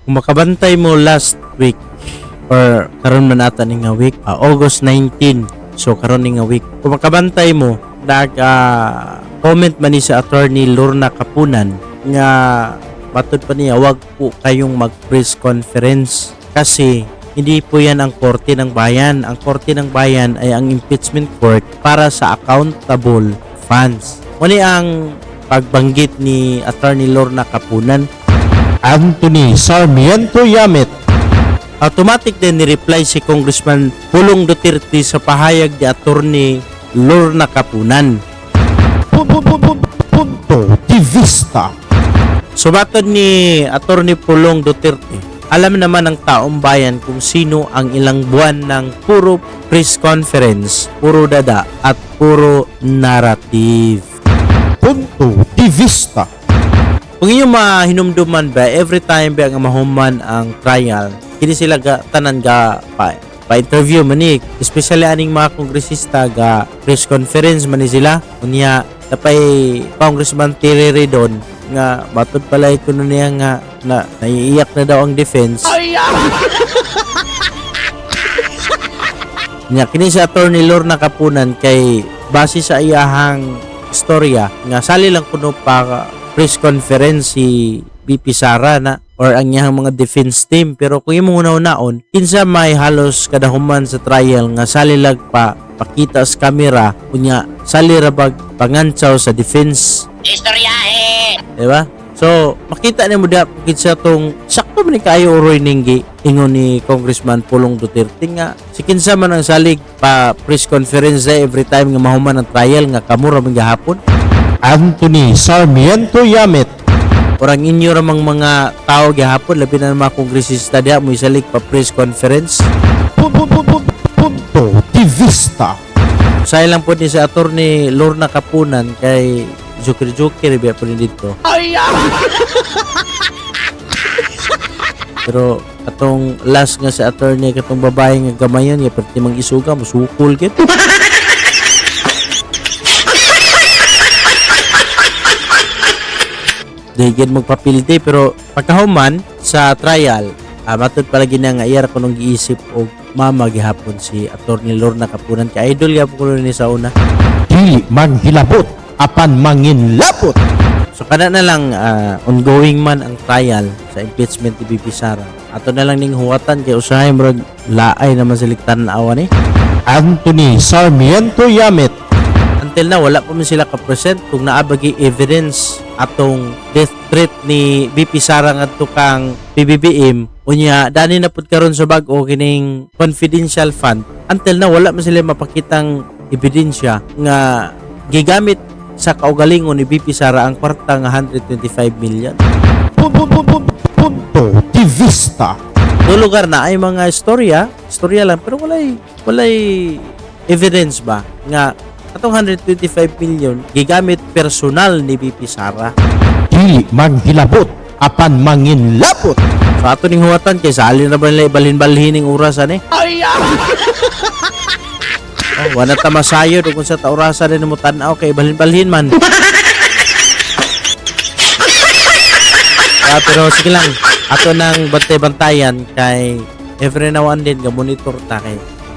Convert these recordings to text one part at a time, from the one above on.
Kung makabantay mo last week or karon man ata ni nga week, August 19. So karon ni nga week. Kung makabantay mo, comment man ni sa attorney Lorna Kapunan nga matod pa niya wag po kayong mag-press conference kasi hindi po yan ang korte ng bayan. Ang korte ng bayan ay ang impeachment court para sa accountable funds. Muli ang pagbanggit ni attorney Lorna Kapunan. Anthony Sarmiento Yamit. Automatic din ni-reply si Congressman Pulong Duterte sa pahayag ni attorney Lorna Kapunan. Punto de vista. Sumatod ni attorney Pulong Duterte, alam naman ng taong bayan kung sino ang ilang buwan ng puro press conference, puro dada at puro narrative. Punto de vista. Kung inyong mahinumduman ba, every time ba nga mahuman ang trial, hindi sila tanan ga pa-interview manik, especially aning mga kongresista ga press conference man sila. Unya tapay Congressman Tiriri doon nga matod pala ito niya nga na naiiyak na daw ang defense. Nya kini si attorney Lorna Kapunan kay base sa iyahang istorya nga sali lang kuno pa press conference si BP Sara na or ang iyang mga defense team, pero kung imong una-unaon kinsa may halos kadahuman sa trial nga sali lag pa pakita sa camera kunya sali ra bag pangantsaw sa defense istoryahe, diba? So makita ni mo da kinsa tong sakto man ni kayo uroy ninggi ingon ni Congressman Pulong Duterte nga si kinsa man ang salig pa press conference every time nga mahuman ang trial nga kamura man gahapon. Anthony Sarmiento Yamit. Orang inyo ramang mga tao gihapon labi na mga kongresista diha mo isalig pa press conference. Punto de vista. Say lang po ni sa attorney Lorna Kapunan kay Joker biya po dito. Pero atong last nga sa attorney katong babae nga gamayon nga perti mang isuga musukol gid. Dahil magpapildi pero pagkahuman sa trial matod palagi na nga iyar kunong giisip og mama gihapon si attorney Lorna Kapunan kay idol gyapon ko ni sa una. Dili manghilabot apan manginlapot. So kada na lang ongoing man ang trial sa impeachment ni BP Sara. Ato na lang ning huwatan kay usahay murag laay naman sa liktan na awan Anthony Sarmiento Yamit. Until na wala pa man sila ka-present kung naabagi evidence atong death threat ni BP Sara ngadto kang PBBM unya dani na pud karon sa bag-o kining confidential fund. Until na wala man sila mapakitang ebidensya nga gigamit sa kaugalingon ni BP Sara ang kwarta nga 125 million. Punto de vista. Do lugar na ay mga istorya lang pero walay evidence ba nga atong 125 million gigamit personal ni BP Sara. Dili manghilabot apan manginlapot. So ato ning huwatan kay sali na ba nila ibalhin-balhin ning orasan wala ta masayod kung sa taurasan din mo tan-aw kay ibalhin-balhin man. Pero sige lang ato nang bantay-bantayan kay every now and then ga monitor ta kay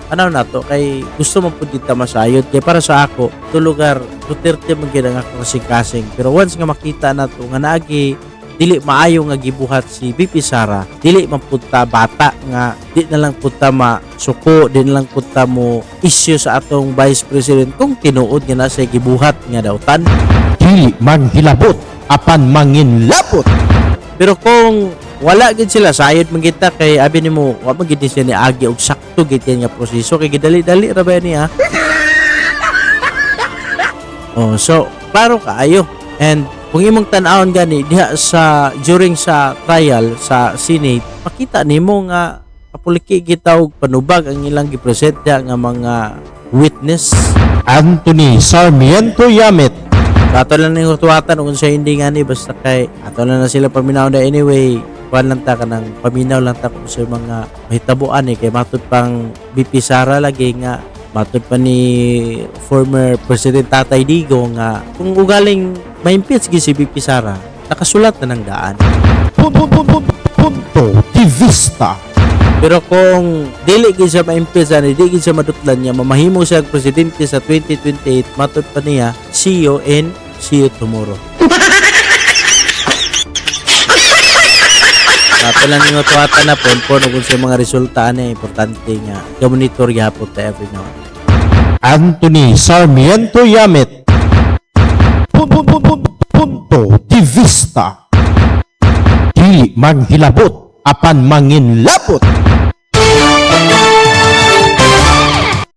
ano na to kay gusto mo pud kita masayod kay para sa ako to lugar Duterte man gid ang ako kasing-kasing pero once nga makita na to nga naagi dili maayo nga gibuhat si BP Sara dili man pud ta bata nga di na lang pud ta masuko di na lang pud ta mo issue sa atong Vice President kung tinuod nga na sa gibuhat nga dawtan. Dili manghilabot apan manginlapot. Pero kung wala gid sila sayod man kita kay abi nimo wa man gid siya ni agi og sakto gid nga proseso kay gidali-dali ra ba niya. So klaro kaayo and kung imong tan-awon gani diha sa during sa trial sa Senate makita nimo nga kapuliki gitaw panubag ang ilang gipresent nga mga witness. Anthony Sarmiento Yamit. Ato lang ning hutuatan kung sa hindi nga ni basta kay ato na sila paminaw na anyway kuan lang ta kanang paminaw lang ta kung sa mga mahitabuan kay matud pang BP Sara lagi nga matud pa ni former President Tatay Digo nga kung ugaling ma-impeach gi si BP Sara nakasulat na ng daan. punto de vista. Pero kung dili gid siya maimpisa, dili gid siya madutlan niya, mamahimo siya ang presidente sa 2028, matud pa niya, see you and see you tomorrow. Napilan ninyo tuwata na po kung sa mga resulta na importante nga monitor gyapon ta every now. Anthony Sarmiento Yamit. Punto de vista. Dili manghilabot apan manginlabot.